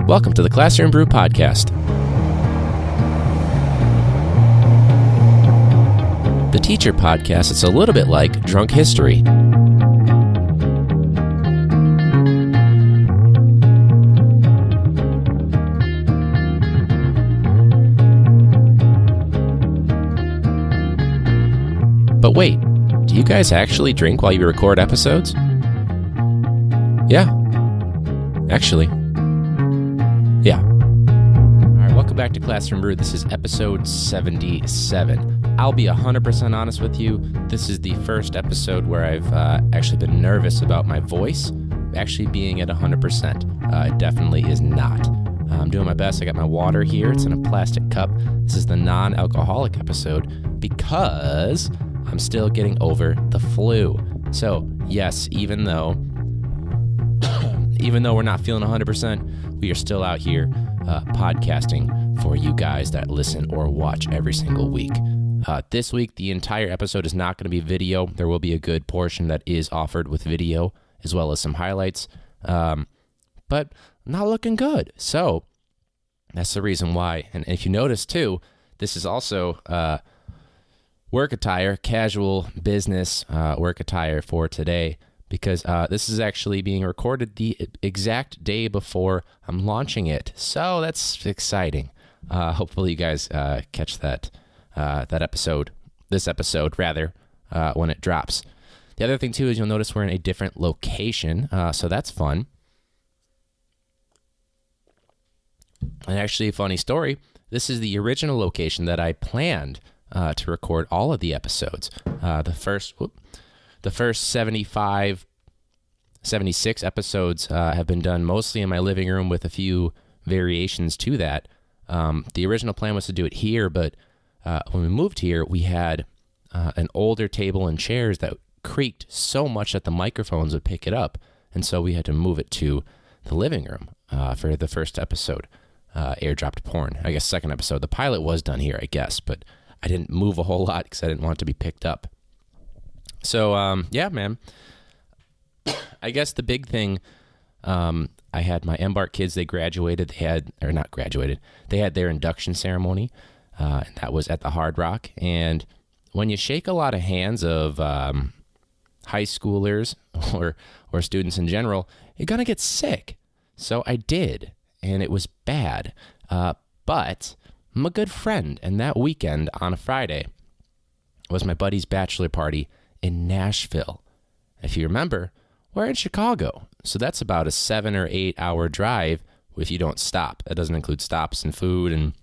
Welcome to the Classroom Brew podcast. The teacher podcast is a little bit like drunk history. But wait, do you guys actually drink while you record episodes? Yeah. Actually. Yeah. All right, welcome back to Classroom Brew. This is episode 77. I'll be 100% honest with you. This is the first episode where I've actually been nervous about my voice actually being at 100%. It definitely is not. I'm doing my best. I got my water here. It's in a plastic cup. This is the non-alcoholic episode because I'm still getting over the flu. So, yes, even though we're not feeling 100%, we are still out here podcasting for you guys that listen or watch every single week. This week, the entire episode is not going to be video. There will be a good portion that is offered with video, as well as some highlights, but not looking good. So that's the reason why. And if you notice, too, this is also work attire, casual business work attire for today, because this is actually being recorded the exact day before I'm launching it. So that's exciting. Hopefully you guys catch this episode, when it drops. The other thing, too, is you'll notice we're in a different location, so that's fun. And actually, a funny story, this is the original location that I planned to record all of the episodes. The first 76 episodes have been done mostly in my living room with a few variations to that. The original plan was to do it here, but when we moved here, we had an older table and chairs that creaked so much that the microphones would pick it up, and so we had to move it to the living room for the first episode, Airdropped Porn. I guess second episode. The pilot was done here, I guess, but I didn't move a whole lot because I didn't want it to be picked up. So, yeah, man. I guess the big thing, I had my Embark kids, they graduated. They had their induction ceremony, and that was at the Hard Rock. And when you shake a lot of hands of high schoolers or students in general, you're going to get sick. So I did, and it was bad. But I'm a good friend, and that weekend on a Friday was my buddy's bachelor party in Nashville. If you remember, we're in Chicago, so that's about a 7 or 8 hour drive if you don't stop. That doesn't include stops and food and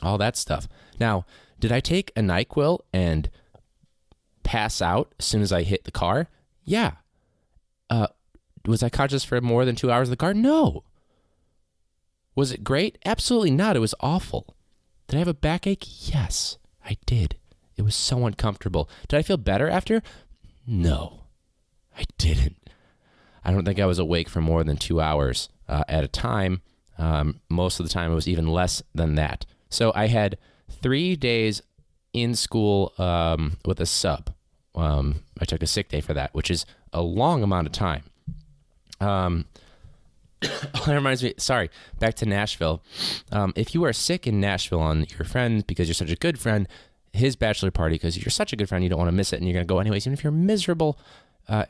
all that stuff. Now, did I take a NyQuil and pass out as soon as I hit the car? Yeah. Was I conscious for more than 2 hours in the car? No. Was it great? Absolutely not. It was awful. Did I have a backache? Yes, I did. It was so uncomfortable. Did I feel better after? No, I didn't. I don't think I was awake for more than 2 hours at a time. Most of the time, it was even less than that. So I had 3 days in school with a sub. I took a sick day for that, which is a long amount of time. That reminds me, sorry, back to Nashville. If you are sick in Nashville on your friend because you're such a good friend, his bachelor party, because you're such a good friend, you don't want to miss it, and you're going to go anyways, even if you're miserable, and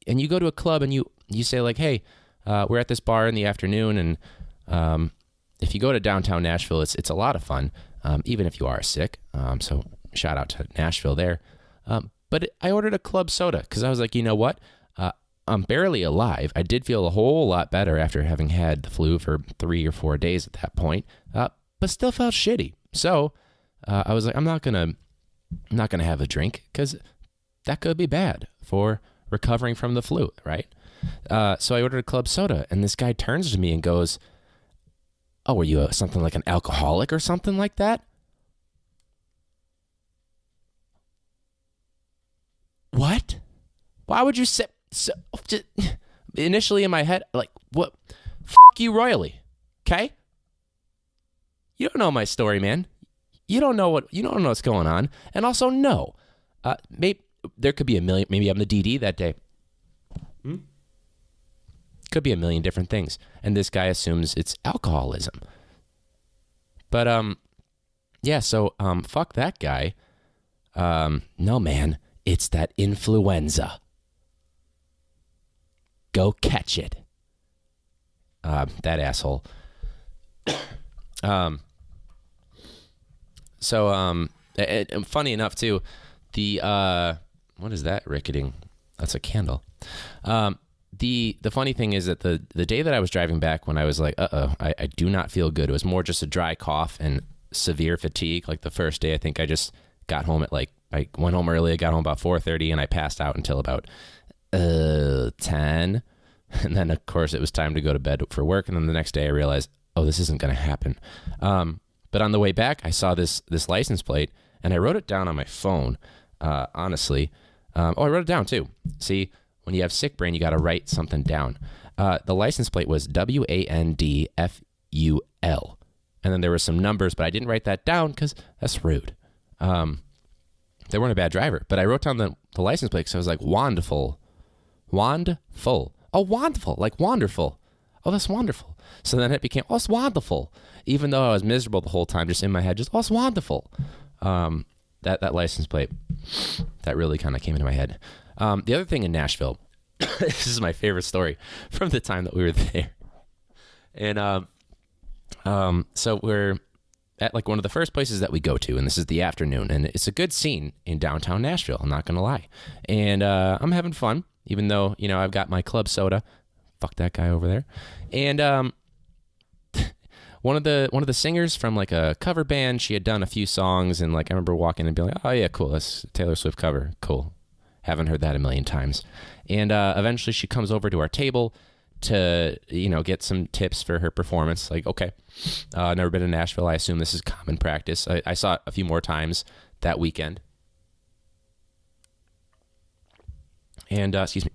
you go to a club and you say like, hey, we're at this bar in the afternoon, and if you go to downtown Nashville, it's a lot of fun, even if you are sick. So shout out to Nashville there. But I ordered a club soda because I was like, you know what? I'm barely alive. I did feel a whole lot better after having had the flu for 3 or 4 days at that point, but still felt shitty. So I was like, I'm not gonna have a drink because that could be bad for recovering from the flu, right? So I ordered a club soda, and this guy turns to me and goes, "Oh, are you something like an alcoholic or something like that?" What? Why would you say? So, initially in my head, like, what? F*** you royally, okay? You don't know my story, man. You don't know what's going on. And also, no. Maybe there could be a million. Maybe I'm the DD that day. Could be a million different things. And this guy assumes it's alcoholism. But, yeah, so fuck that guy. No, man, it's that influenza. Go catch it. That asshole. Funny enough, too, what is that ricketing? That's a candle. The funny thing is that the day that I was driving back when I was like, I do not feel good. It was more just a dry cough and severe fatigue. Like the first day, I think I just got home at I went home early. I got home about 4:30 and I passed out until about 10. And then of course it was time to go to bed for work. And then the next day I realized, oh, this isn't going to happen. But on the way back, I saw this license plate and I wrote it down on my phone. Honestly. I wrote it down too. See, when you have sick brain, you got to write something down. The license plate was WANDFUL. And then there were some numbers, but I didn't write that down because that's rude. They weren't a bad driver, but I wrote down the license plate because I was like, Wandfl. Wandfl. Oh, Wandfl, like wonderful. Oh, that's wonderful. So then it became, oh, it's wonderful. Even though I was miserable the whole time, just in my head, just, oh, it's wonderful. That license plate, that really kind of came into my head. The other thing in Nashville, this is my favorite story from the time that we were there. And so we're at like one of the first places that we go to, and this is the afternoon, and it's a good scene in downtown Nashville, I'm not going to lie. And I'm having fun, even though, I've got my club soda. Fuck that guy over there. And one of the singers from like a cover band, she had done a few songs, and like I remember walking and being like, oh yeah, cool, that's a Taylor Swift cover, cool. Haven't heard that a million times. And eventually she comes over to our table to, get some tips for her performance. Like, okay, never been to Nashville. I assume this is common practice. I saw it a few more times that weekend. And, excuse me.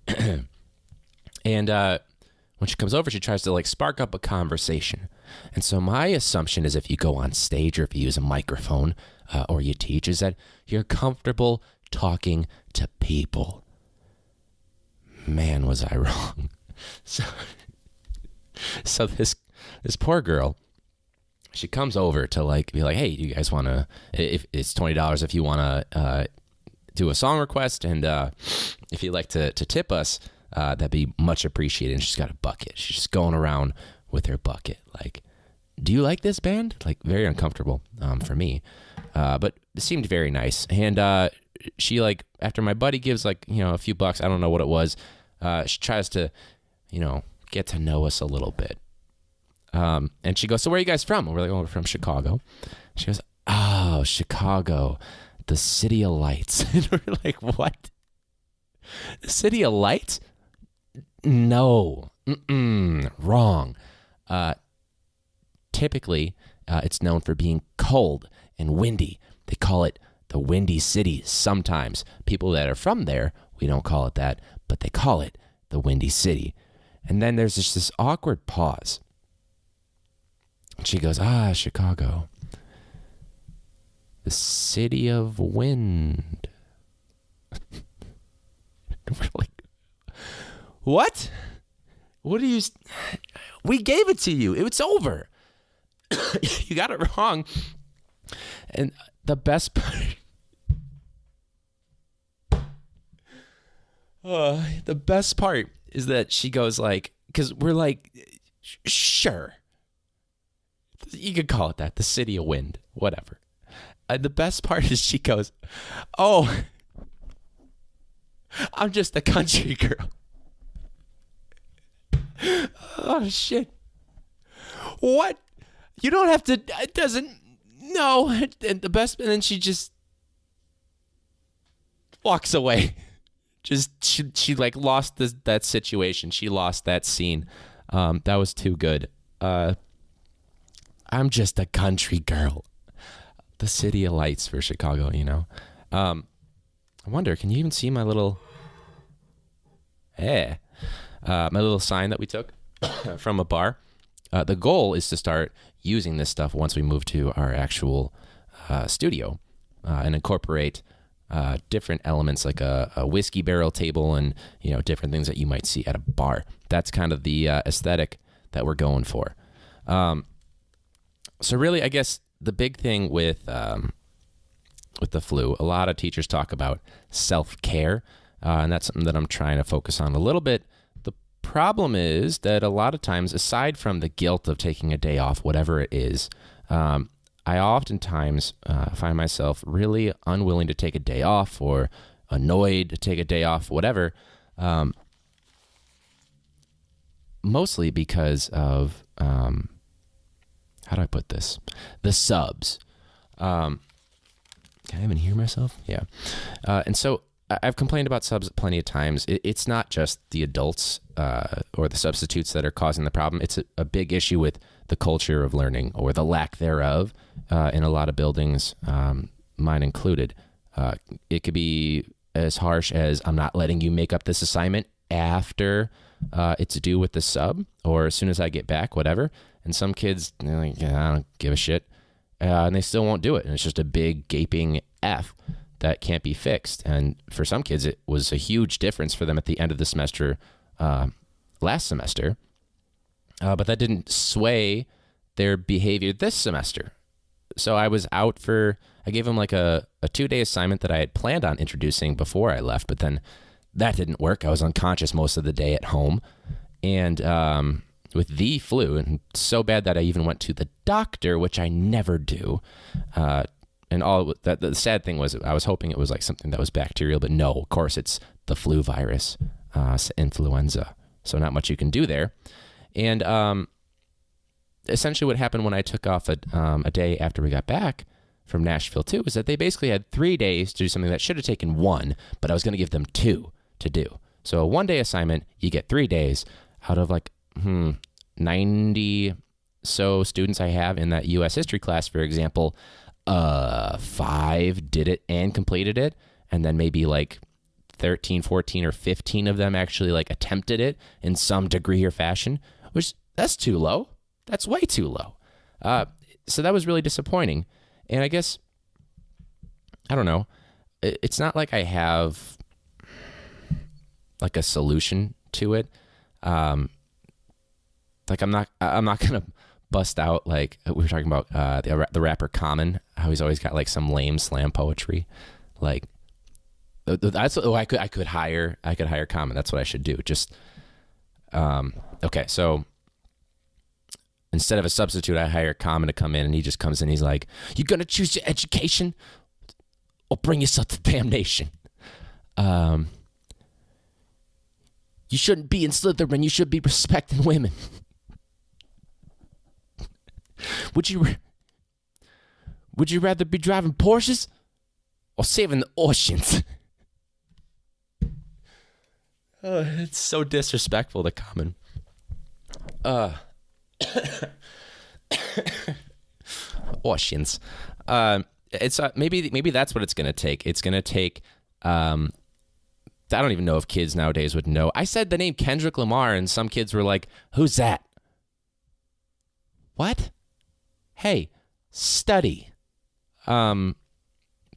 And when she comes over, she tries to like spark up a conversation. And so my assumption is if you go on stage or if you use a microphone or you teach, is that you're comfortable talking to people. Man, was I wrong. So this poor girl, she comes over to like be like, hey, you guys want to, if it's $20 if you want to do a song request, and if you'd like to tip us, that'd be much appreciated. And she's got a bucket. She's just going around with her bucket like, do you like this band? Like, very uncomfortable for me, but it seemed very nice. And she like, after my buddy gives like, a few bucks, I don't know what it was, she tries to, get to know us a little bit. And she goes, so where are you guys from? And we're like, oh, we're from Chicago. She goes, oh, Chicago, the city of lights. And we're like, what? The city of lights? No, wrong. Typically, it's known for being cold and windy. They call it the Windy City sometimes. People that are from there, we don't call it that, but they call it the Windy City. And then there's just this awkward pause. And she goes, Chicago, the city of wind. We're like, what? What are you? We gave it to you. It's over. You got it wrong. And the best part, the best part is that she goes like, because we're like, sure, you could call it that, the city of wind, whatever. And the best part is she goes, oh, I'm just a country girl. Oh, shit. What? You don't have to, it doesn't, no. And and then she just walks away. Just, she like lost that situation. She lost that scene. That was too good. I'm just a country girl. The city of lights for Chicago, I wonder, can you even see my little, my little sign that we took from a bar? The goal is to start using this stuff once we move to our actual studio and incorporate different elements like a whiskey barrel table and, different things that you might see at a bar. That's kind of the aesthetic that we're going for. So really, I guess the big thing with the flu, a lot of teachers talk about self-care, and that's something that I'm trying to focus on a little bit. The problem is that a lot of times, aside from the guilt of taking a day off, whatever it is, I oftentimes find myself really unwilling to take a day off or annoyed to take a day off, whatever, mostly because of, how do I put this? The subs. Can I even hear myself? Yeah. And so I've complained about subs plenty of times. It's not just the adults or the substitutes that are causing the problem. It's a big issue with the culture of learning or the lack thereof in a lot of buildings, mine included. It could be as harsh as, I'm not letting you make up this assignment after it's due with the sub or as soon as I get back, whatever. And some kids, they're like, yeah, I don't give a shit. And they still won't do it. And it's just a big gaping F that can't be fixed. And for some kids, it was a huge difference for them at the end of the semester, last semester. But that didn't sway their behavior this semester. So I was out I gave them like a 2-day assignment that I had planned on introducing before I left, but then that didn't work. I was unconscious most of the day at home. And with the flu, and so bad that I even went to the doctor, which I never do. And all that, the sad thing was, I was hoping it was like something that was bacterial, but no, of course it's the flu virus, influenza. So not much you can do there. And essentially what happened when I took off a day after we got back from Nashville too, is that they basically had 3 days to do something that should have taken 1, but I was going to give them 2 to do. So a 1-day assignment, you get 3 days out of like 90 so students I have in that U.S. history class, for example. 5 did it and completed it, and then maybe like 13, 14, or 15 of them actually like attempted it in some degree or fashion, which that's too low. That's way too low. So that was really disappointing. And I guess, I don't know, it's not like I have like a solution to it. Like I'm not going to bust out, like we were talking about the rapper Common, how he's always got like some lame slam poetry. Like that's I could hire Common. That's what I should do. Just okay. So instead of a substitute, I hire Common to come in, and he just comes in. He's like, "You're gonna choose your education, or bring yourself to damnation. You shouldn't be in Slytherin. You should be respecting women." Would you rather be driving Porsches or saving the oceans? It's so disrespectful to Common. Oceans. It's maybe that's what it's gonna take. It's gonna take. I don't even know if kids nowadays would know. I said the name Kendrick Lamar, and some kids were like, "Who's that?" What? Hey, study. So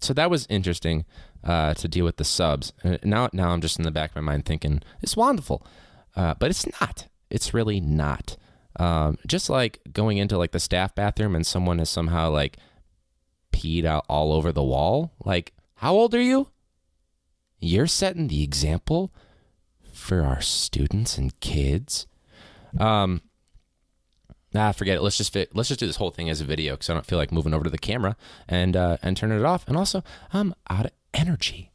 that was interesting to deal with the subs. Now I'm just in the back of my mind thinking, it's wonderful. But it's not. It's really not. Just like going into like the staff bathroom and someone has somehow like peed out all over the wall. Like, how old are you? You're setting the example for our students and kids. Forget it. Let's just do this whole thing as a video because I don't feel like moving over to the camera and turning it off. And also, I'm out of energy.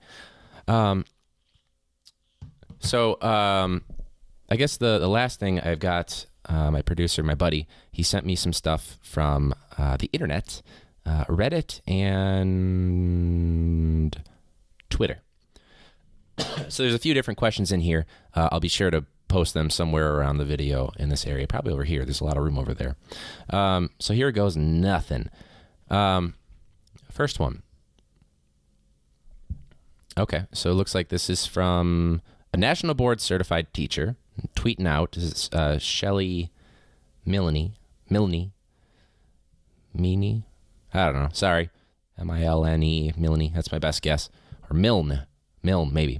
I guess the last thing I've got, my producer, my buddy, he sent me some stuff from the internet, Reddit, and Twitter. So there's a few different questions in here. I'll be sure to post them somewhere around the video in this area, probably over here. There's a lot of room over there. So here goes nothing. First one. Okay, so it looks like this is from a national board certified teacher tweeting out. This is Shelly Milne. I don't know. Sorry. Milne, Milne. That's my best guess. or Milne, maybe.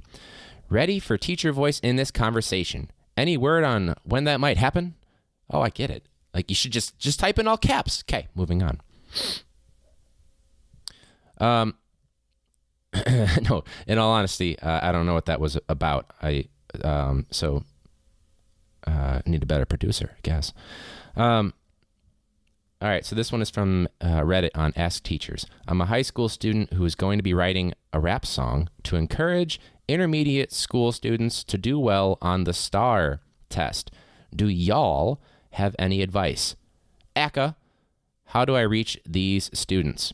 Ready for teacher voice in this conversation. Any word on when that might happen? Oh, I get it. Like, you should just type in all caps. Okay, moving on. No, in all honesty, I don't know what that was about. I need a better producer, I guess. All right, so this one is from Reddit on Ask Teachers. I'm a high school student who is going to be writing a rap song to encourage intermediate school students to do well on the STAR test. Do y'all have any advice? ACCA, how do I reach these students?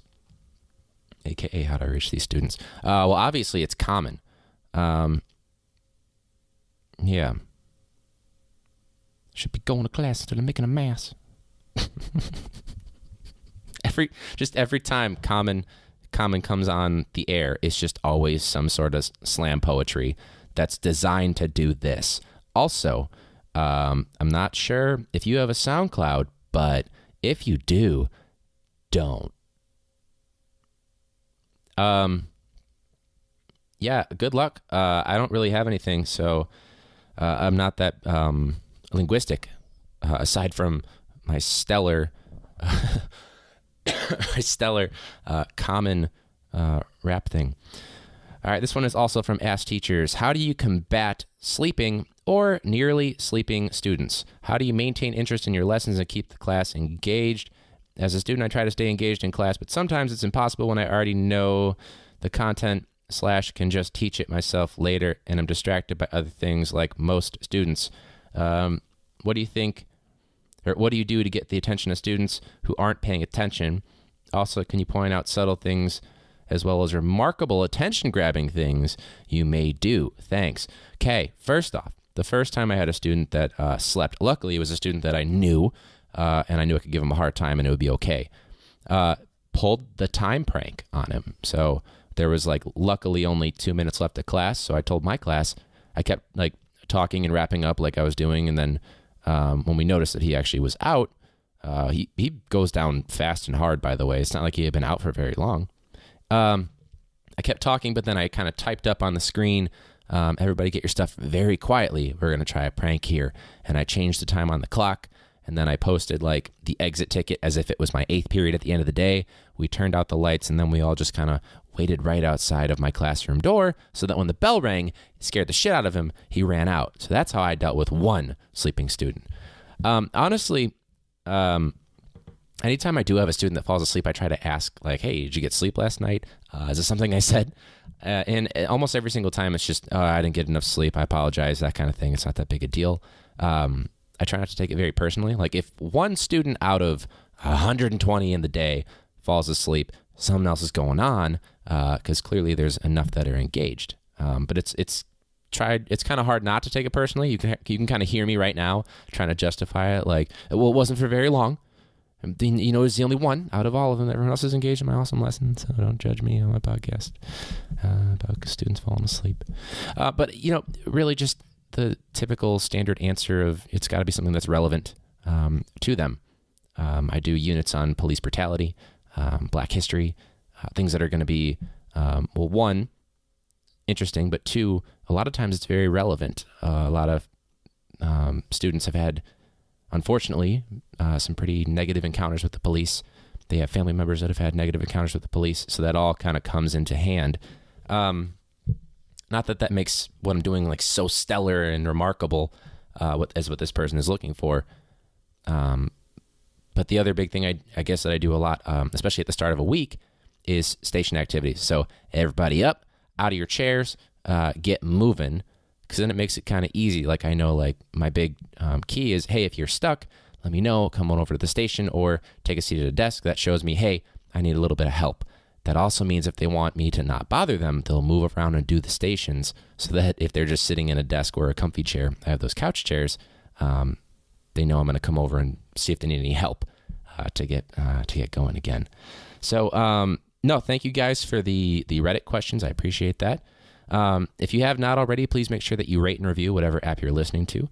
AKA, how do I reach these students? Well, obviously, it's common. Yeah. Should be going to class instead of making a mess. Every time common comes on the air, it's just always some sort of slam poetry that's designed to do this. Also, I'm not sure if you have a SoundCloud, but if you do, don't. Yeah, good luck. I don't really have anything, so I'm not that linguistic, aside from my stellar common rap thing. All right, this one is also from Ask Teachers. How do you combat sleeping or nearly sleeping students? How do you maintain interest in your lessons and keep the class engaged? As a student, I try to stay engaged in class, but sometimes it's impossible when I already know the content / can just teach it myself later, and I'm distracted by other things like most students. What do you think, or what do you do to get the attention of students who aren't paying attention? Also, can you point out subtle things as well as remarkable attention-grabbing things you may do? Thanks. Okay, first off, the first time I had a student that slept, luckily it was a student that I knew, and I knew I could give him a hard time and it would be okay. Pulled the time prank on him. So there was luckily only 2 minutes left of class. So I told my class, I kept talking and wrapping up like I was doing. And then when we noticed that he actually was out, he goes down fast and hard, by the way. It's not like he had been out for very long. I kept talking, but then I kind of typed up on the screen, everybody get your stuff very quietly. We're going to try a prank here. And I changed the time on the clock. And then I posted the exit ticket as if it was my 8th period at the end of the day. We turned out the lights, and then we all just kind of waited right outside of my classroom door so that when the bell rang, it scared the shit out of him. He ran out. So that's how I dealt with one sleeping student. Honestly, anytime I do have a student that falls asleep, I try to ask, hey, did you get sleep last night? Is this something I said? And almost every single time it's just, I didn't get enough sleep. I apologize, that kind of thing. It's not that big a deal. I try not to take it very personally. If one student out of 120 in the day falls asleep, something else is going on, because clearly there's enough that are engaged. But it's kind of hard not to take it personally. You can kind of hear me right now trying to justify it. Well, it wasn't for very long. It's the only one out of all of them. Everyone else is engaged in my awesome lesson, so don't judge me on my podcast about students falling asleep. But really just the typical standard answer of it's got to be something that's relevant to them. I do units on police brutality, Black history, things that are going to be, one, interesting, but two, a lot of times it's very relevant. A lot of students have had, unfortunately, some pretty negative encounters with the police. They have family members that have had negative encounters with the police, so that all kind of comes into hand. Not that makes what I'm doing so stellar and remarkable as what this person is looking for. But the other big thing I guess that I do a lot, especially at the start of a week, is station activities. So everybody up, out of your chairs, get moving, because then it makes it kind of easy. I know my big key is, hey, if you're stuck, let me know, come on over to the station or take a seat at a desk. That shows me, hey, I need a little bit of help. That also means if they want me to not bother them, they'll move around and do the stations, so that if they're just sitting in a desk or a comfy chair, I have those couch chairs, they know I'm going to come over and see if they need any help to get going again. So, no, thank you guys for the Reddit questions. I appreciate that. If you have not already, please make sure that you rate and review whatever app you're listening to.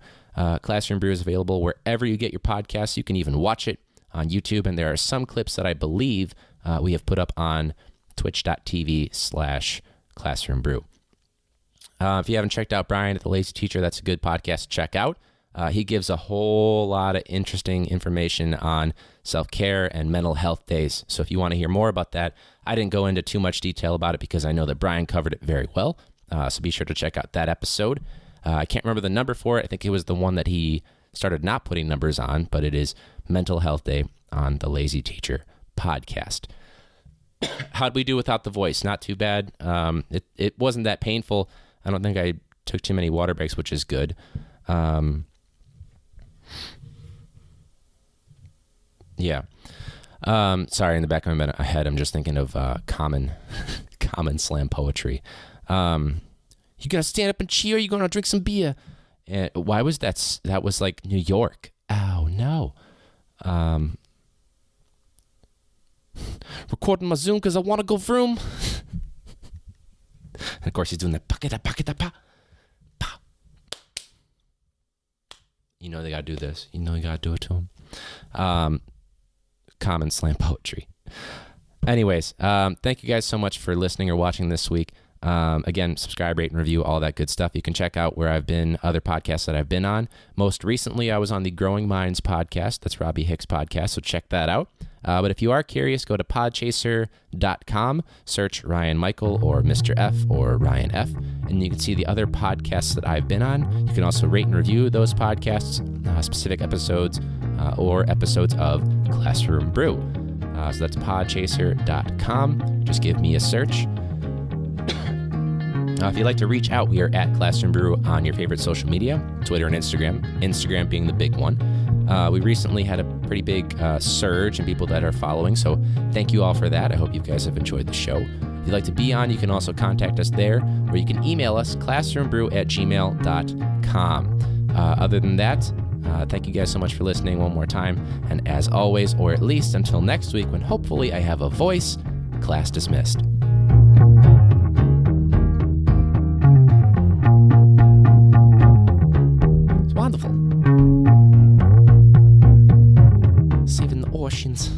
Classroom Brew is available wherever you get your podcasts. You can even watch it on YouTube, and there are some clips that I believe we have put up on twitch.tv/ Classroom Brew. If you haven't checked out Brian at The Lazy Teacher, that's a good podcast to check out. He gives a whole lot of interesting information on self-care and mental health days. So if you want to hear more about that, I didn't go into too much detail about it because I know that Brian covered it very well. So be sure to check out that episode. I can't remember the number for it. I think it was the one that he started not putting numbers on, but it is Mental Health Day on The Lazy Teacher podcast. How'd we do without the voice? Not too bad. It wasn't that painful. I don't think I took too many water breaks, which is good. Yeah. Sorry, in the back of my head, I'm just thinking of common slam poetry. You gonna stand up and cheer? You gonna drink some beer? And why was that? That was like New York. Oh no. Recording my Zoom because I want to go vroom. And of course, he's doing that pa. You know they gotta do this. You know you gotta do it to him. Common slam poetry. Anyways, thank you guys so much for listening or watching this week. Again, subscribe, rate, and review, all that good stuff. You can check out where I've been, other podcasts that I've been on. Most recently, I was on the Growing Minds podcast. That's Robbie Hicks' podcast, so check that out. But if you are curious, go to podchaser.com, search Ryan Michael or Mr. F or Ryan F, and you can see the other podcasts that I've been on. You can also rate and review those podcasts, specific episodes, or episodes of Classroom Brew. So that's podchaser.com. Just give me a search. If you'd like to reach out, we are at Classroom Brew on your favorite social media, Twitter and Instagram, Instagram being the big one. We recently had a pretty big surge in people that are following, so thank you all for that. I hope you guys have enjoyed the show. If you'd like to be on, you can also contact us there, or you can email us, classroombrew@gmail.com. Other than that, thank you guys so much for listening one more time, and as always, or at least until next week when hopefully I have a voice, class dismissed. Wonderful. Saving the oceans.